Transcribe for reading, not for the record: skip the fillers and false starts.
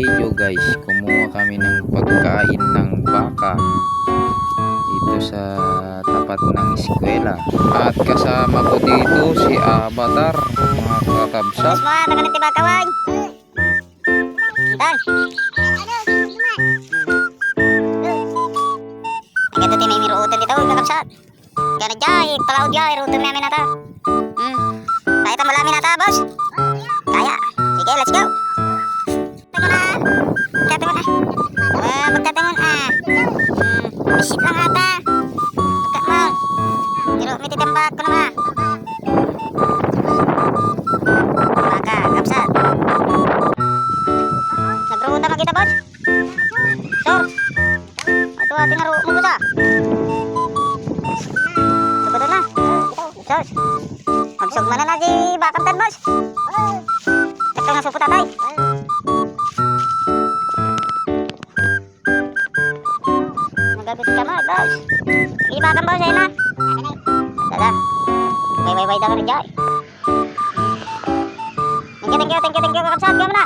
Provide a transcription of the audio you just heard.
video guys, kumuha kami ng pagkain ng baka dito sa tapat ng eskwela. At kasama ko dito si Avatar, mga kakabsat. Mas mga taga natibakawan. Dan. Agad ito may miruutan dito, kakabsat. Kaya na dyan, palaod dyan, iruutan namin nata. Kaya ito malami nata, boss. Kaya. Sige, let's go. Magtatangon na. Magtatangon Isip lang ata. Agak mo. Pero may titambak ko naman. Baka, kapsat. Nagruutan mo kita, boss? Sir. Ito ating naruo mo, boss, ah. Tugodon na. Sos. Magsugma na si Bakantan, boss. Ito nga supot atay. Nagabit ka mo, boss. Sige, bakang boss, ayun na. Dada. Way, daw rin dyan. Thank you, kakabsat. Gawin mo na.